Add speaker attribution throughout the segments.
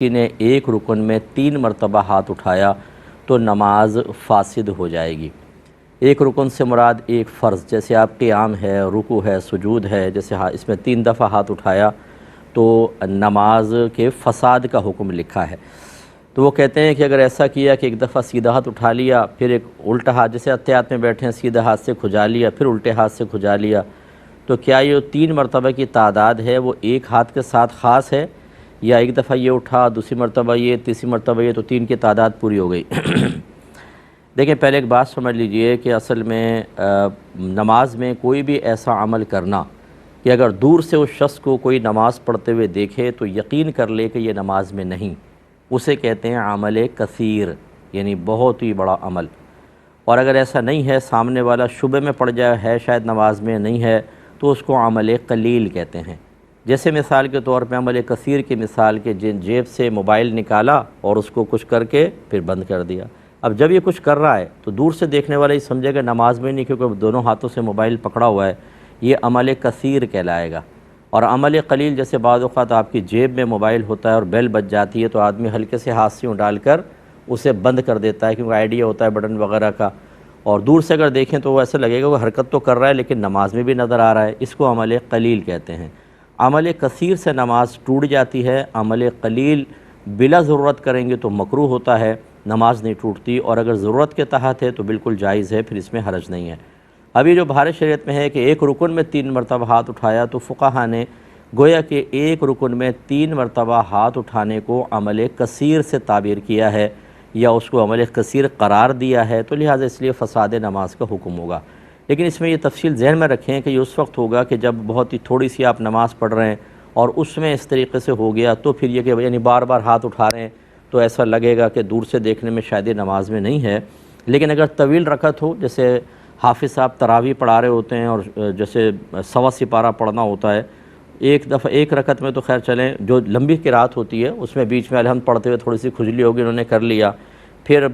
Speaker 1: کسی نے ایک رکن میں 3 مرتبہ ہاتھ اٹھایا تو نماز فاسد ہو جائے گی۔ ایک رکن سے مراد ایک فرض، جیسے آپ قیام ہے، رکوع ہے، سجود ہے، جیسے اس میں 3 دفعہ ہاتھ اٹھایا تو نماز کے فساد کا حکم لکھا ہے۔ تو وہ کہتے ہیں کہ اگر ایسا کیا کہ ایک دفعہ سیدھا ہاتھ اٹھا لیا، پھر ایک الٹا ہاتھ، جیسے اتحیات میں بیٹھے ہیں سیدھا ہاتھ سے کھجا لیا، پھر الٹے ہاتھ سے کھجا لیا، تو کیا یہ 3 مرتبہ کی تعداد ہے وہ ایک ہاتھ کے ساتھ خاص ہے، یا ایک دفعہ یہ اٹھا، دوسری مرتبہ یہ، تیسری مرتبہ یہ، تو 3 کی تعداد پوری ہو گئی؟ دیکھیں، پہلے ایک بات سمجھ لیجئے کہ اصل میں نماز میں کوئی بھی ایسا عمل کرنا کہ اگر دور سے اس شخص کو کوئی نماز پڑھتے ہوئے دیکھے تو یقین کر لے کہ یہ نماز میں نہیں، اسے کہتے ہیں عمل کثیر، یعنی بہت ہی بڑا عمل۔ اور اگر ایسا نہیں ہے، سامنے والا شبہ میں پڑ جائے ہے شاید نماز میں نہیں ہے، تو اس کو عمل قلیل کہتے ہیں۔ جیسے مثال کے طور پہ عمل کثیر کی مثال کے جیب سے موبائل نکالا اور اس کو کچھ کر کے پھر بند کر دیا۔ اب جب یہ کچھ کر رہا ہے تو دور سے دیکھنے والا یہ سمجھے گا نماز میں نہیں، کیونکہ دونوں ہاتھوں سے موبائل پکڑا ہوا ہے، یہ عمل کثیر کہلائے گا۔ اور عمل قلیل جیسے بعض اوقات آپ کی جیب میں موبائل ہوتا ہے اور بیل بج جاتی ہے تو آدمی ہلکے سے ہاتھ سے ڈال کر اسے بند کر دیتا ہے، کیونکہ آئیڈیا ہوتا ہے بٹن وغیرہ کا، اور دور سے اگر دیکھیں تو وہ ایسا لگے گا وہ حرکت تو کر رہا ہے لیکن نماز میں بھی نظر آ رہا ہے، اس کو عمل قلیل کہتے ہیں۔ عمل کثیر سے نماز ٹوٹ جاتی ہے، عمل قلیل بلا ضرورت کریں گے تو مکروہ ہوتا ہے، نماز نہیں ٹوٹتی، اور اگر ضرورت کے تحت ہے تو بالکل جائز ہے، پھر اس میں حرج نہیں ہے۔ ابھی جو بہار شریعت میں ہے کہ ایک رکن میں 3 مرتبہ ہاتھ اٹھایا، تو فقہا نے گویا کہ ایک رکن میں 3 مرتبہ ہاتھ اٹھانے کو عمل کثیر سے تعبیر کیا ہے، یا اس کو عمل کثیر قرار دیا ہے، تو لہٰذا اس لیے فساد نماز کا حکم ہوگا۔ لیکن اس میں یہ تفصیل ذہن میں رکھیں کہ یہ اس وقت ہوگا کہ جب بہت ہی تھوڑی سی آپ نماز پڑھ رہے ہیں اور اس میں اس طریقے سے ہو گیا، تو پھر یہ کہ یعنی بار بار ہاتھ اٹھا رہے ہیں تو ایسا لگے گا کہ دور سے دیکھنے میں شاید یہ نماز میں نہیں ہے۔ لیکن اگر طویل رکعت ہو، جیسے حافظ صاحب تراویح پڑھا رہے ہوتے ہیں اور جیسے 1.25 سپارہ پڑھنا ہوتا ہے، ایک دفعہ ایک رکعت میں تو خیر چلیں، جو لمبی قرات ہوتی ہے اس میں بیچ میں الحمد پڑھتے ہوئے تھوڑی سی کھجلی ہوگی، انہوں نے کر لیا، پھر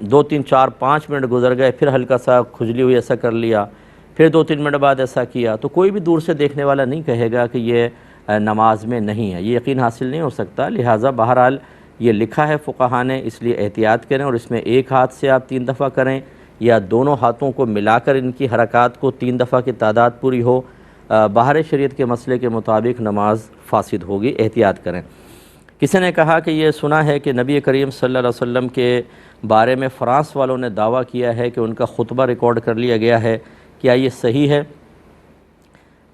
Speaker 1: 2 3 4 5 منٹ گزر گئے، پھر ہلکا سا کھجلی ہوئی، ایسا کر لیا، پھر 2 3 منٹ بعد ایسا کیا، تو کوئی بھی دور سے دیکھنے والا نہیں کہے گا کہ یہ نماز میں نہیں ہے، یہ یقین حاصل نہیں ہو سکتا۔ لہٰذا بہرحال یہ لکھا ہے فقہا نے، اس لیے احتیاط کریں، اور اس میں ایک ہاتھ سے آپ 3 دفعہ کریں یا دونوں ہاتھوں کو ملا کر ان کی حرکات کو 3 دفعہ کی تعداد پوری ہو، بہار شریعت کے مسئلے کے مطابق نماز فاسد ہوگی، احتیاط کریں۔ کسی نے کہا کہ یہ سنا ہے کہ نبی کریم صلی اللہ علیہ وسلم کے بارے میں فرانس والوں نے دعویٰ کیا ہے کہ ان کا خطبہ ریکارڈ کر لیا گیا ہے، کیا یہ صحیح ہے؟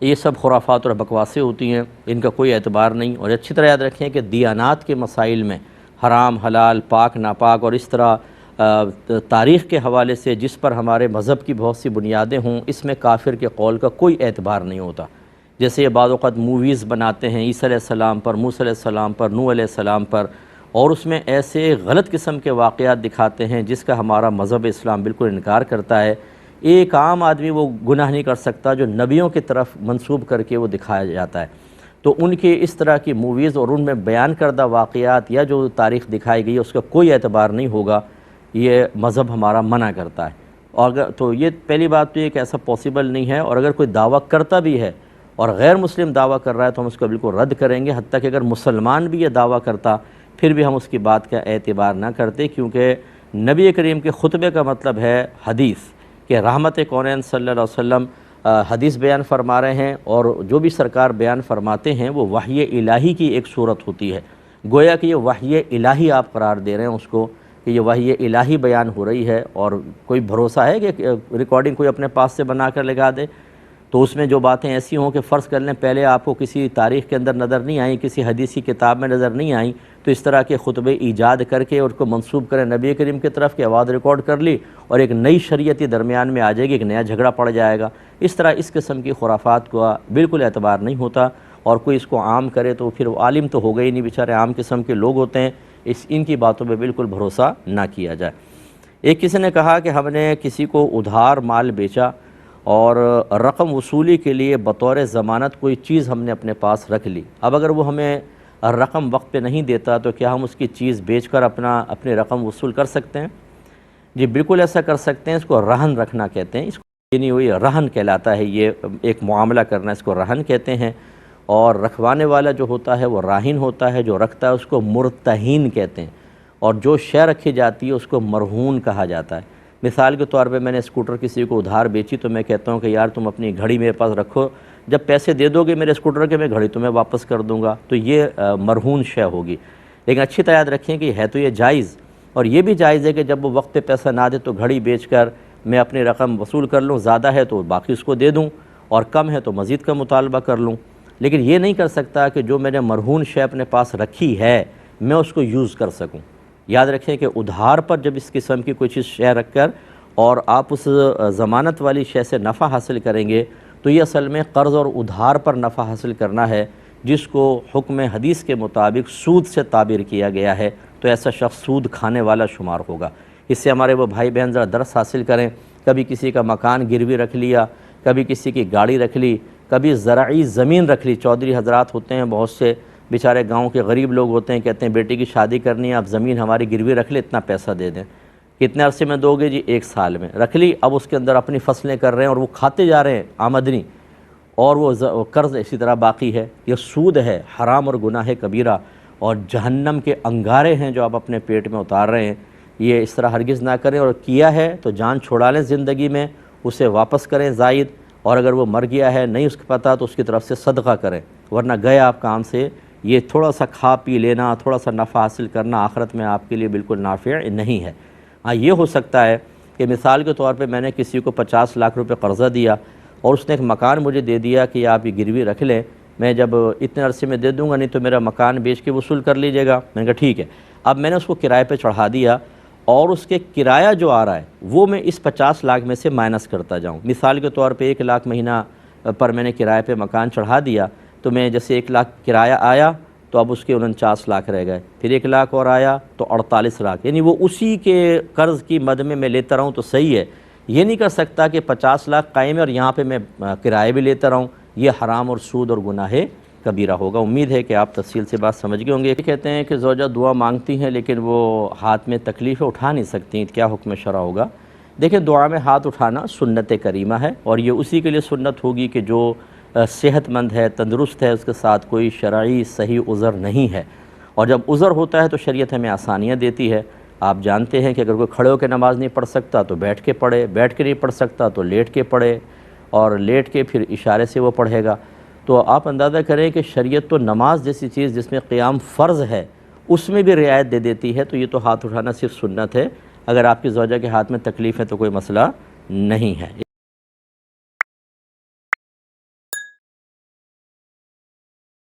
Speaker 1: یہ سب خرافات اور بکواسیں ہوتی ہیں، ان کا کوئی اعتبار نہیں۔ اور اچھی طرح یاد رکھیں کہ دیانات کے مسائل میں حرام حلال، پاک ناپاک، اور اس طرح تاریخ کے حوالے سے جس پر ہمارے مذہب کی بہت سی بنیادیں ہوں، اس میں کافر کے قول کا کوئی اعتبار نہیں ہوتا۔ جیسے یہ بعض اوقات موویز بناتے ہیں عیسیٰ علیہ السلام پر، موسیٰ علیہ السلام پر، نوح علیہ السلام پر، اور اس میں ایسے غلط قسم کے واقعات دکھاتے ہیں جس کا ہمارا مذہب اسلام بالکل انکار کرتا ہے۔ ایک عام آدمی وہ گناہ نہیں کر سکتا جو نبیوں کی طرف منسوب کر کے وہ دکھایا جاتا ہے، تو ان کی اس طرح کی موویز اور ان میں بیان کردہ واقعات یا جو تاریخ دکھائی گئی ہے اس کا کوئی اعتبار نہیں ہوگا، یہ مذہب ہمارا منع کرتا ہے۔ اور اگر تو یہ پہلی بات تو یہ کہ ایسا پاسبل نہیں ہے، اور اگر کوئی دعویٰ کرتا بھی ہے اور غیر مسلم دعویٰ کر رہا ہے تو ہم اس کو بالکل رد کریں گے، حتیٰ کہ اگر مسلمان بھی یہ دعویٰ کرتا پھر بھی ہم اس کی بات کا اعتبار نہ کرتے، کیونکہ نبی کریم کے خطبے کا مطلب ہے حدیث، کہ رحمت کونین صلی اللہ علیہ وسلم حدیث بیان فرما رہے ہیں، اور جو بھی سرکار بیان فرماتے ہیں وہ وحی الہی کی ایک صورت ہوتی ہے، گویا کہ یہ وحی الہی آپ قرار دے رہے ہیں اس کو، کہ یہ وحی الہی بیان ہو رہی ہے، اور کوئی بھروسہ ہے کہ ریکارڈنگ کوئی اپنے پاس سے بنا کر لگا دے؟ تو اس میں جو باتیں ایسی ہوں کہ فرض کر لیں پہلے آپ کو کسی تاریخ کے اندر نظر نہیں آئیں، کسی حدیثی کتاب میں نظر نہیں آئیں، تو اس طرح کے خطبے ایجاد کر کے اور کو منسوب کریں نبی کریم کی طرف کہ آواز ریکارڈ کر لی اور ایک نئی شریعتی درمیان میں آ جائے گی، ایک نیا جھگڑا پڑ جائے گا۔ اس طرح اس قسم کی خرافات کو بالکل اعتبار نہیں ہوتا، اور کوئی اس کو عام کرے تو پھر وہ عالم تو ہوگا ہی نہیں، بیچارے عام قسم کے لوگ ہوتے ہیں، ان کی باتوں پہ بالکل بھروسہ نہ کیا جائے۔ ایک کسی نے کہا کہ ہم نے کسی کو ادھار مال بیچا اور رقم وصولی کے لیے بطور ضمانت کوئی چیز ہم نے اپنے پاس رکھ لی، اب اگر وہ ہمیں رقم وقت پہ نہیں دیتا تو کیا ہم اس کی چیز بیچ کر اپنی رقم وصول کر سکتے ہیں؟ جی بالکل ایسا کر سکتے ہیں، اس کو رہن رکھنا کہتے ہیں، اس کو نہیں ہوئی رہن کہلاتا ہے، یہ ایک معاملہ کرنا اس کو رہن کہتے ہیں۔ اور رکھوانے والا جو ہوتا ہے وہ راہن ہوتا ہے، جو رکھتا ہے اس کو مرتہین کہتے ہیں، اور جو شے رکھی جاتی ہے اس کو مرہون کہا جاتا ہے۔ مثال کے طور پہ میں نے اسکوٹر کسی کو ادھار بیچی تو میں کہتا ہوں کہ یار تم اپنی گھڑی میرے پاس رکھو، جب پیسے دے دو گے میرے اسکوٹر کے میں گھڑی تمہیں واپس کر دوں گا، تو یہ مرہون شے ہوگی۔ لیکن اچھی طرح یاد رکھیں کہ ہے تو یہ جائز، اور یہ بھی جائز ہے کہ جب وہ وقت پہ پیسہ نہ دے تو گھڑی بیچ کر میں اپنی رقم وصول کر لوں، زیادہ ہے تو باقی اس کو دے دوں، اور کم ہے تو مزید کا مطالبہ کر لوں۔ لیکن یہ نہیں کر سکتا کہ جو میں نے مرہون شے اپنے پاس رکھی ہے میں اس کو یوز کر سکوں۔ یاد رکھیں کہ ادھار پر جب اس قسم کی کوئی چیز شے رکھ کر اور آپ اس ضمانت والی شے سے نفع حاصل کریں گے تو یہ اصل میں قرض اور ادھار پر نفع حاصل کرنا ہے، جس کو حکم حدیث کے مطابق سود سے تعبیر کیا گیا ہے، تو ایسا شخص سود کھانے والا شمار ہوگا۔ اس سے ہمارے وہ بھائی بہن ذرا درس حاصل کریں۔ کبھی کسی کا مکان گروی رکھ لیا، کبھی کسی کی گاڑی رکھ لی، کبھی زرعی زمین رکھ لی۔ چودھری حضرات ہوتے ہیں بہت سے، بیچارے گاؤں کے غریب لوگ ہوتے ہیں، کہتے ہیں بیٹی کی شادی کرنی ہے، آپ زمین ہماری گروی رکھ لیں، اتنا پیسہ دے دیں۔ کتنے عرصے میں دو گے جی؟ 1 سال میں۔ رکھ لی، اب اس کے اندر اپنی فصلیں کر رہے ہیں اور وہ کھاتے جا رہے ہیں آمدنی، اور وہ قرض اسی طرح باقی ہے۔ یہ سود ہے، حرام اور گناہ کبیرہ، اور جہنم کے انگارے ہیں جو آپ اپنے پیٹ میں اتار رہے ہیں۔ یہ اس طرح ہرگز نہ کریں، اور کیا ہے تو جان چھوڑا لیں زندگی میں، اسے واپس کریں زائد، اور اگر وہ مر گیا ہے نہیں اس کو پتہ تو اس کی طرف سے صدقہ کریں، ورنہ گئے آپ کام سے۔ یہ تھوڑا سا کھا پی لینا، تھوڑا سا نفع حاصل کرنا آخرت میں آپ کے لیے بالکل نافع نہیں ہے۔ ہاں یہ ہو سکتا ہے کہ مثال کے طور پہ میں نے کسی کو 50 لاکھ روپے قرضہ دیا اور اس نے ایک مکان مجھے دے دیا کہ آپ یہ گروی رکھ لیں، میں جب اتنے عرصے میں دے دوں گا، نہیں تو میرا مکان بیچ کے وصول کر لیجیے گا۔ میں نے کہا ٹھیک ہے۔ اب میں نے اس کو کرائے پہ چڑھا دیا، اور اس کے کرایہ جو آ رہا ہے وہ میں اس 50 لاکھ میں سے مائنس کرتا جاؤں۔ مثال کے طور پہ 1 لاکھ مہینہ پر میں نے کرائے پہ مکان چڑھا دیا، تو میں جیسے 1 لاکھ کرایہ آیا تو اب اس کے 49 لاکھ رہ گئے، پھر 1 لاکھ اور آیا تو 48 لاکھ، یعنی وہ اسی کے قرض کی مد میں لیتا رہوں تو صحیح ہے۔ یہ نہیں کر سکتا کہ 50 لاکھ قائم ہے اور یہاں پہ میں کرایہ بھی لیتا رہوں، یہ حرام اور سود اور گناہ کبیرہ ہوگا۔ امید ہے کہ آپ تفصیل سے بات سمجھ گئے ہوں گے۔ کہتے ہیں کہ زوجہ دعا مانگتی ہیں لیکن وہ ہاتھ میں تکلیفیں اٹھا نہیں سکتی، کیا حکم شرع ہوگا؟ دیکھیں، دعا میں ہاتھ اٹھانا سنت کریمہ ہے، اور یہ اسی کے لیے سنت ہوگی کہ جو صحت مند ہے، تندرست ہے، اس کے ساتھ کوئی شرعی صحیح عذر نہیں ہے۔ اور جب عذر ہوتا ہے تو شریعت ہمیں آسانیاں دیتی ہے۔ آپ جانتے ہیں کہ اگر کوئی کھڑے ہو کے نماز نہیں پڑھ سکتا تو بیٹھ کے پڑھے، بیٹھ کے نہیں پڑھ سکتا تو لیٹ کے پڑھے، اور لیٹ کے پھر اشارے سے وہ پڑھے گا۔ تو آپ اندازہ کریں کہ شریعت تو نماز جیسی چیز جس میں قیام فرض ہے اس میں بھی رعایت دے دیتی ہے، تو یہ تو ہاتھ اٹھانا صرف سنت ہے۔ اگر آپ کی زوجہ کے ہاتھ میں تکلیف ہے تو کوئی مسئلہ نہیں ہے۔